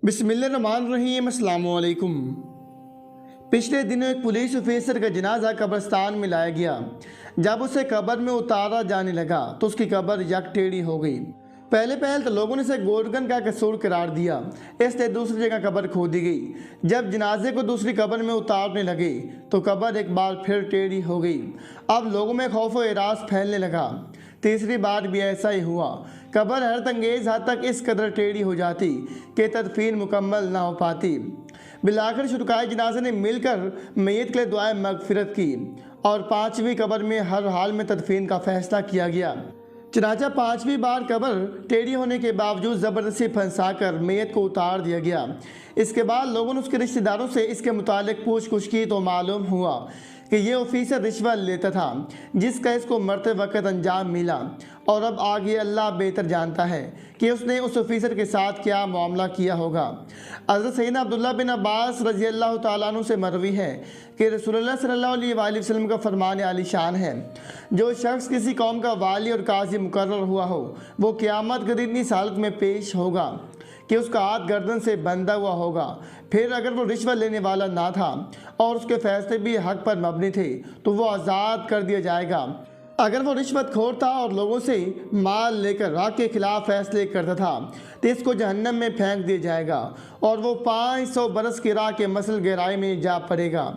बिस्मिल्लाहिर्रहमानिर्रहीम। अस्सलाम वालेकुम। पिछले दिनों एक पुलिस ऑफिसर का जनाजा कब्रिस्तान में लाया गया। जब उसे कब्र में उतारा जाने लगा तो उसकी कब्र यक टेढ़ी हो गई। पहले तो लोगों ने इसे गोरगन का कसूर करार दिया, इसलिए दूसरी जगह कब्र खोदी गई। जब जनाजे को दूसरी कब्र में उतारने लगे तो कब्र एक बार फिर टेढ़ी हो गई। अब लोगों में खौफ व इरास फैलने लगा। तीसरी बार भी ऐसा ही हुआ। कब्र हैरत अंगेज हद तक इस कदर टेढ़ी हो जाती कि तदफीन मुकम्मल ना हो पाती। बिलाखिर शुरकाए जनाजे ने मिलकर मैयत के लिए दुआए मगफिरत की और पाँचवीं कब्र में हर हाल में तदफीन का फैसला किया गया। चनाचा पाँचवीं बार कब्र टेढ़ी होने के बावजूद ज़बरदस्ती फंसाकर मैयत को उतार दिया गया। इसके बाद लोगों ने उसके रिश्तेदारों से इसके मुतालिक पूछ-गुछ की तो मालूम हुआ कि ये ऑफिसर रिश्वत लेता था, जिसका इसको मरते वक्त अंजाम मिला। और अब आगे अल्लाह बेहतर जानता है कि उसने उस ऑफिसर के साथ क्या मामला किया होगा। हज़रत सैयदना अब्दुल्लाह बिन अब्बास रज़ी अल्लाह तआला अन्हु से मरवी है कि रसूलुल्लाह सल्लल्लाहु अलैहि वसल्लम का फरमान आलीशान है, जो शख्स किसी कौम का वाली और काजी मुकर्रर हुआ हो वो क़यामत के दिन इस हालत में पेश होगा कि उसका हाथ गर्दन से बंधा हुआ होगा। फिर अगर वो रिश्वत लेने वाला ना था और उसके फैसले भी हक पर मबनी थे तो वो आज़ाद कर दिया जाएगा। अगर वो रिश्वत खोर था और लोगों से माल लेकर हक के खिलाफ फैसले करता था तो इसको जहन्नम में फेंक दिया जाएगा और वो 500 बरस की राह के मसल गहराई में जा पड़ेगा।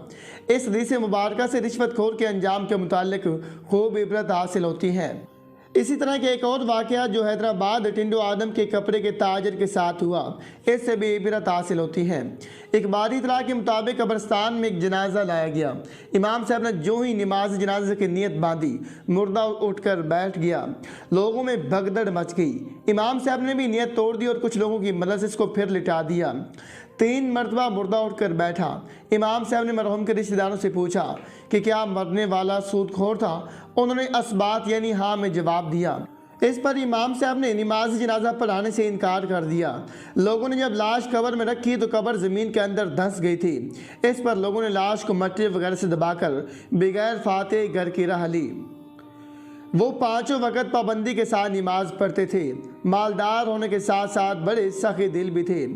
इस हदीस मुबारक से रिश्वत खोर के अंजाम के मुतालिक खूब इबरत हासिल होती है। इसी तरह के एक और वाक़या जो हैदराबाद टिंडो आदम के कपड़े के ताजर के साथ हुआ, इससे भी इबरत हासिल होती है। इकबारी इतला के मुताबिक कब्रिस्तान में एक जनाजा लाया गया। इमाम साहब ने जो ही नमाज जनाजे की नीयत बांधी, मुर्दा उठकर बैठ गया। लोगों में भगदड़ मच गई। इमाम साहब ने भी नीयत तोड़ दी और कुछ लोगों की मदद से इसको फिर लिटा दिया। 3 मरतबा मुर्दा उठकर बैठा। इमाम साहब ने मरहूम के रिश्तेदारों से पूछा कि क्या मरने वाला सूदखोर था। उन्होंने असबात यानी हाँ में जवाब दिया। इस पर इमाम साहब ने नमाज जनाजा पढ़ाने से इनकार कर दिया। लोगों ने जब लाश कब्र में रखी तो कब्र ज़मीन के अंदर धंस गई थी। इस पर लोगों ने लाश को मट्टी वगैरह से दबाकर बगैर फाते घर की राह ली। वो 5 वक्त पाबंदी के साथ नमाज पढ़ते थे। मालदार होने के साथ साथ बड़े सखी दिल भी थे।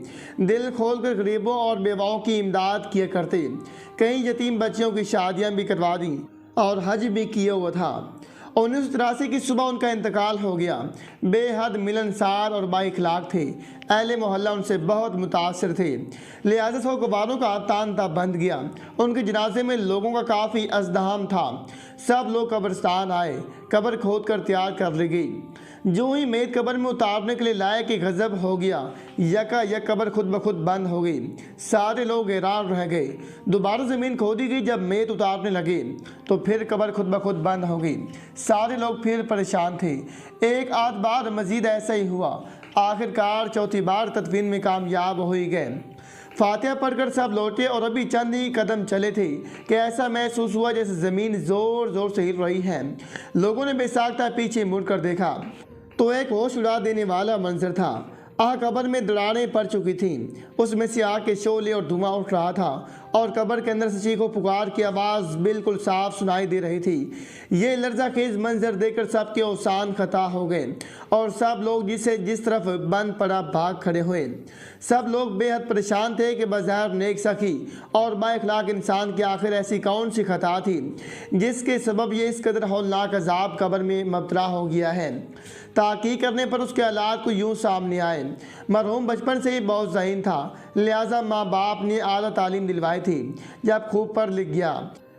दिल खोलकर गरीबों और बेवाओं की इमदाद किया करते। कई यतीम बच्चियों की शादियां भी करवा दी और हज भी किया हुआ था। 1983 की सुबह उनका इंतकाल हो गया। बेहद मिलनसार और बाइखलाक थे। अहले मोहल्ला उनसे बहुत मुतासर थे, लिहाजा सौगवारों का तांता बंध गया। उनके जनाजे में लोगों का काफ़ी अज़दहाम था। सब लोग कब्रिस्तान आए। कब्र खोद कर तैयार कर ली गई। जो ही मैयत कब्र में उतारने के लिए लाए कि गज़ब हो गया, यक कब्र खुद ब खुद बंद हो गई। सारे लोग हैरान रह गए। दोबारा ज़मीन खोदी गई। जब मैयत उतारने लगे तो फिर कब्र खुद ब खुद बंद हो गई। सारे लोग फिर परेशान थे। एक आध बार मज़ीद ऐसा ही हुआ। आखिरकार चौथी बार तदफीन में कामयाब हो ही गए। फातिहा पढ़कर सब लौटे और अभी चंद ही कदम चले थे कि ऐसा महसूस हुआ जैसे ज़मीन ज़ोर ज़ोर से हिल रही है। लोगों ने बेसाख्ता पीछे मुड़कर देखा तो एक होश उड़ा देने वाला मंजर था। कब्र में दरारें पड़ चुकी थीं। उसमें से आग के शोले और धुआं उठ रहा था और कब्र के अंदर से चीखो पुकार की आवाज़ बिल्कुल साफ सुनाई दे रही थी। ये लर्ज़ाखेज़ मंजर देखकर सबके औसान खता हो गए और सब लोग जिस तरफ बंद पड़ा भाग खड़े हुए। सब लोग बेहद परेशान थे कि बज़ाहिर नेक सखी और बाइखलाक इंसान की आखिर ऐसी कौन सी खता थी जिसके सबब ये इस कदर हौलनाक अजाब कब्र में मुब्तला हो गया है। ताक़ीक़ करने पर उसके हालात को यूँ सामने आए। मरहूम बचपन से ही बहुत ज़हीन था, लिहाजा माँ बाप ने आला तालीम दिलवाई थी। जब खूब पढ़ लिख गया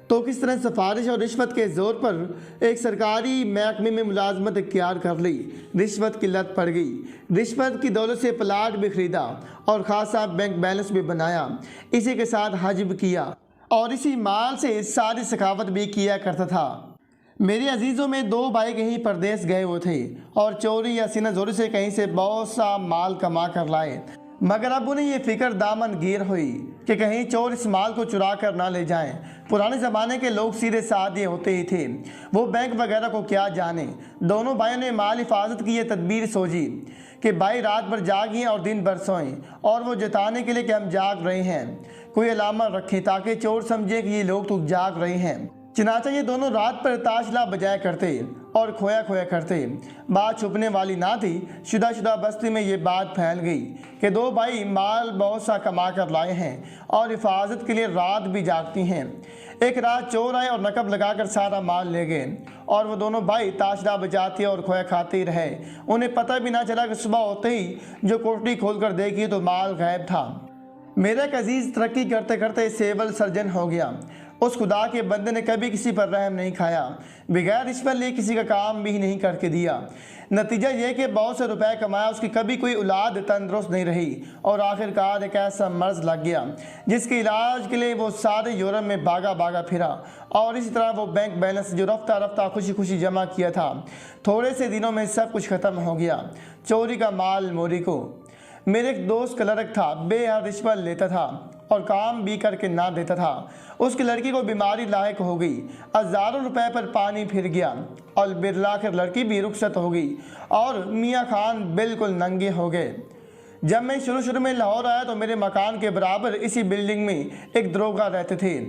तो किस तरह सिफारिश और रिश्वत के ज़ोर पर एक सरकारी महकमे में मुलाजमत इख्तियार कर ली। रिश्वत की लत पड़ गई। रिश्वत की दौलत से प्लाट भी खरीदा और खासा बैंक बैलेंस भी बनाया। इसी के साथ हज भी किया और इसी माल से सारी सखावत भी किया करता था। मेरे अजीज़ों में 2 भाई कहीं परदेश गए हुए थे और चोरी या सीना जोरी से कहीं से बहुत सा माल कमा कर लाए, मगर अब उन्हें ये फिक्र दामन गिर हुई कि कहीं चोर इस माल को चुरा कर ना ले जाएं। पुराने ज़माने के लोग सीधे साधे होते ही थे, वो बैंक वगैरह को क्या जाने। दोनों भाइयों ने माल हिफाजत की ये तदबीर सोची कि भाई रात भर जागिए और दिन भर सोएं और वो जताने के लिए कि हम जाग रहे हैं कोई अलामा रखें ताकि चोर समझे कि ये लोग तो जाग रहे हैं। चनाचा ये दोनों रात पर ताशला बजाया करते और खोया खोया करते। बात छुपने वाली ना थी। शुदा बस्ती में ये बात फैल गई कि दो भाई माल बहुत सा कमा कर लाए हैं और हिफाजत के लिए रात भी जागती हैं। एक रात चोर आए और नकब लगाकर सारा माल ले गए और वो दोनों भाई ताशला बजाते और खोया खाते रहे। उन्हें पता भी ना चला कि सुबह होते ही जो कोठरी खोलकर देखी तो माल गायब था। मेरा एक अजीज़ तरक्की करते करते सिविल सर्जन हो गया। उस खुदा के बंदे ने कभी किसी पर रहम नहीं खाया, बगैर रिश्वत लिए किसी का काम भी नहीं करके दिया। नतीजा ये कि बहुत से रुपए कमाया, उसकी कभी कोई औलाद तंदुरुस्त नहीं रही और आखिरकार एक ऐसा मर्ज लग गया जिसके इलाज के लिए वो सारे यूरोप में भागा फिरा। और इसी तरह वो बैंक बैलेंस जो रफ्ता रफ्ता खुशी खुशी जमा किया था, थोड़े से दिनों में सब कुछ ख़त्म हो गया। चोरी का माल मोरी को। मेरे एक दोस्त क्लर्क था, बेहद रिश्वत लेता था और काम भी करके ना देता था। उसकी लड़की को बीमारी लायक हो गई, हज़ारों रुपए पर पानी फिर गया और बिरलाखिर लड़की भी रुखसत हो गई और मियाँ खान बिल्कुल नंगे हो गए। जब मैं शुरू में लाहौर आया तो मेरे मकान के बराबर इसी बिल्डिंग में एक दरोगा रहते थे।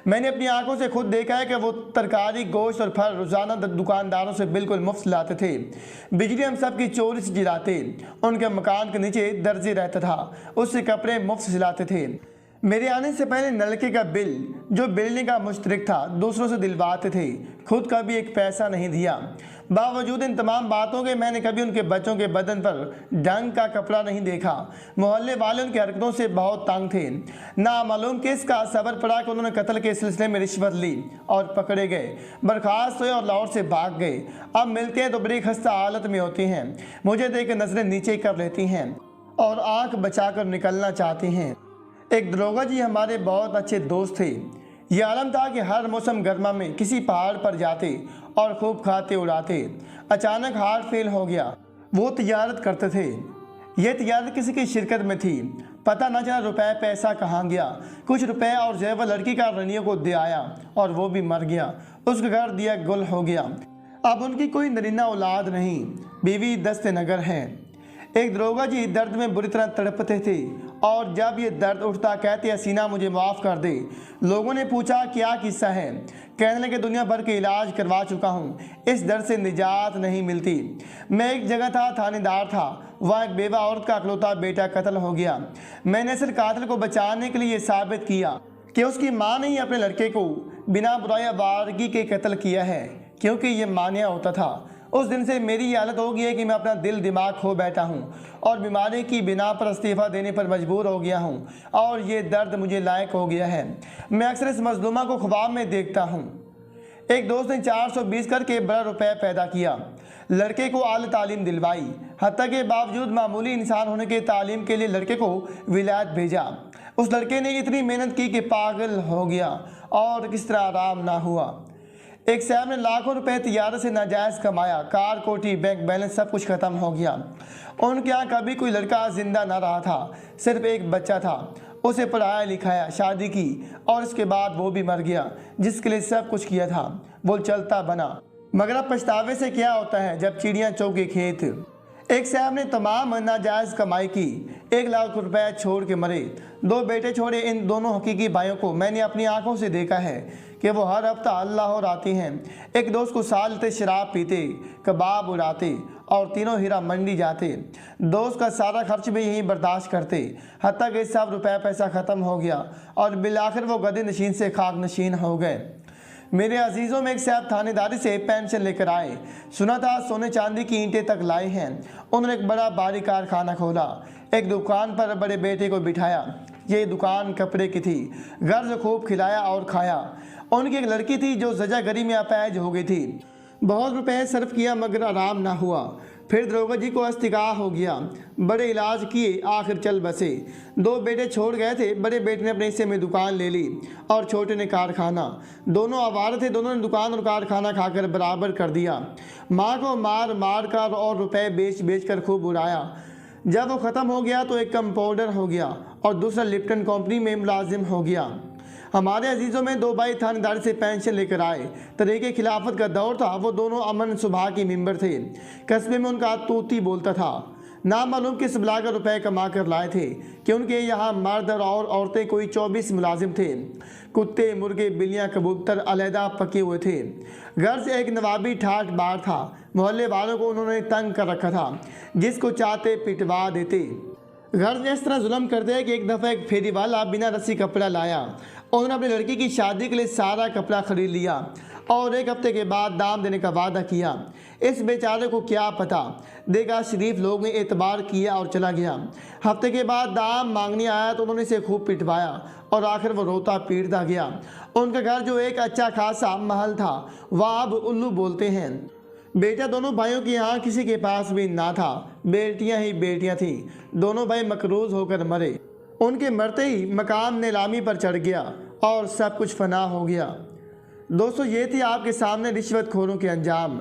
मैंने अपनी आंखों से खुद देखा है कि वो तरकारी, गोश्त और फल रोज़ाना दुकानदारों से बिल्कुल मुफ्त लाते थे। बिजली हम सब की चोरी से जिलाते। उनके मकान के नीचे दर्जी रहता था, उससे कपड़े मुफ्त सिलाते थे। मेरे आने से पहले नलके का बिल जो बिल्डिंग का मुश्तरक था दूसरों से दिलवाते थे, खुद का भी एक पैसा नहीं दिया। बावजूद इन तमाम बातों के मैंने कभी उनके बच्चों के बदन पर ढंग का कपड़ा नहीं देखा। मोहल्ले वाले उनकी हरकतों से बहुत तंग थे। नामालूम किसका सबर पड़ा कि उन्होंने कत्ल के सिलसिले में रिश्वत ली और पकड़े गए, बर्खास्त हुए और लाहौर से भाग गए। अब मिलते हैं तो बड़ी खस्ता हालत में होती हैं, मुझे देख नजरें नीचे कर लेती हैं और आँख बचा कर निकलना चाहती हैं। एक दरोगा जी हमारे बहुत अच्छे दोस्त थे। ये आलम था कि हर मौसम गर्मा में किसी पहाड़ पर जाते और खूब खाते उड़ाते। अचानक हार्ट फेल हो गया। वो तिजारत करते थे। ये तिजारत किसी की शिरकत में थी। पता न चला रुपए पैसा कहाँ गया। कुछ रुपए और जेवर लड़की का रनियों को दे आया और वो भी मर गया। उसका घर दिया गुल हो गया। अब उनकी कोई नरीना औलाद नहीं, बीवी दस्ते नगर है। एक दरोगा जी दर्द में बुरी तरह तड़पते थे और जब ये दर्द उठता कहते हसीना मुझे माफ़ कर दे। लोगों ने पूछा क्या किस्सा है, कहने लगे दुनिया भर के इलाज करवा चुका हूँ, इस दर्द से निजात नहीं मिलती। मैं एक जगह था, थानेदार था, वहाँ एक बेवा औरत का अकलौता बेटा कत्ल हो गया। मैंने सिर्फ कातिल को बचाने के लिए ये साबित किया कि उसकी माँ ने ही अपने लड़के को बिना बुराई वारगी के कत्ल किया है, क्योंकि ये मानिया होता था। उस दिन से मेरी ये हालत हो गई है कि मैं अपना दिल दिमाग खो बैठा हूँ और बीमारी की बिना पर इस्तीफ़ा देने पर मजबूर हो गया हूँ और ये दर्द मुझे लायक हो गया है। मैं अक्सर इस मजलूमा को ख्वाब में देखता हूँ। एक दोस्त ने 420 करके बड़ा रुपए पैदा किया, लड़के को आला तालीम दिलवाई, हत्ता के बावजूद मामूली इंसान होने के तालीम के लिए लड़के को विलायत भेजा। उस लड़के ने इतनी मेहनत की कि पागल हो गया और किस तरह आराम ना हुआ। एक साहब ने लाखों रुपए तिजारत से नाजायज़ कमाया, कार, कोठी, बैंक बैलेंस सब कुछ ख़त्म हो गया। उनके यहाँ कभी कोई लड़का जिंदा ना रहा था, सिर्फ एक बच्चा था। उसे पढ़ाया लिखाया, शादी की और इसके बाद वो भी मर गया जिसके लिए सब कुछ किया था। वो चलता बना, मगर अब पछतावे से क्या होता है जब चिड़ियाँ चौके खेत। एक साहब ने तमाम नाजायज़ कमाई की, 1 लाख रुपए छोड़ के मरे। 2 बेटे छोड़े। इन दोनों हकीकी भाइयों को मैंने अपनी आंखों से देखा है कि वो हर हफ्ता अल्लाह आती हैं। एक दोस्त को सालते शराब पीते, कबाब उड़ाते और तीनों हीरा मंडी जाते। दोस्त का सारा खर्च भी यहीं बर्दाश्त करते, हत्ता कि सब रुपया पैसा ख़त्म हो गया और बिलाखिर वो गदे नशीन से खाक नशीन हो गए। मेरे अजीज़ों में एक साहब थानेदारी से पेंशन लेकर आए। सुना था सोने चांदी की ईंटें तक लाए हैं। उन्होंने एक बड़ा भारी कारखाना खोला, एक दुकान पर बड़े बेटे को बिठाया। ये दुकान कपड़े की थी। घर से खूब खिलाया और खाया। उनकी एक लड़की थी जो जजागरी में अपाहिज हो गई थी। बहुत रुपए सर्फ किया मगर आराम ना हुआ। फिर दरोगा जी को अस्तिकाह हो गया, बड़े इलाज किए, आखिर चल बसे। 2 बेटे छोड़ गए थे। बड़े बेटे ने अपने हिस्से में दुकान ले ली और छोटे ने कारखाना। दोनों आवारा थे, दोनों ने दुकान और कारखाना खाकर बराबर कर दिया। माँ को मार मार कर और रुपए बेच बेच कर खूब उड़ाया। जब वो ख़त्म हो गया तो एक कंपाउंडर हो गया और दूसरा लिप्टन कंपनी में मुलाजिम हो गया। हमारे अजीज़ों में 2 भाई थानेदारी से पेंशन लेकर आए। तरीके खिलाफत का दौर था। वो दोनों अमन सुबह की मेंबर थे। कस्बे में उनका तूती बोलता था। नामालूम किस बुलाकर रुपए कमा कर लाए थे कि उनके यहाँ मर्द और औरतें कोई 24 मुलाजिम थे। कुत्ते, मुर्गे, बिल्लियाँ, कबूतर अलहदा पके हुए थे। घर से एक नवाबी ठाठ बार था। मोहल्ले वालों को उन्होंने तंग कर रखा था, जिसको चाहते पिटवा देते। घर ने इस तरह जुल्म कर दिया कि एक दफ़ा एक फेरी वाला बिना रस्सी कपड़ा लाया। उन्होंने अपनी लड़की की शादी के लिए सारा कपड़ा खरीद लिया और एक हफ्ते के बाद दाम देने का वादा किया। इस बेचारे को क्या पता, देखा शरीफ लोग ने एतबार किया और चला गया। हफ्ते के बाद दाम मांगने आया तो उन्होंने इसे खूब पिटवाया और आखिर वो रोता पीटता गया। उनका घर जो एक अच्छा खासा महल था, वह अब उल्लू बोलते हैं। बेटा दोनों भाइयों के यहाँ किसी के पास भी ना था, बेटियां ही बेटियां थीं। दोनों भाई मकरूज होकर मरे। उनके मरते ही मकाम नीलामी पर चढ़ गया और सब कुछ फना हो गया। दोस्तों, ये थी आपके सामने रिश्वतखोरों के अंजाम।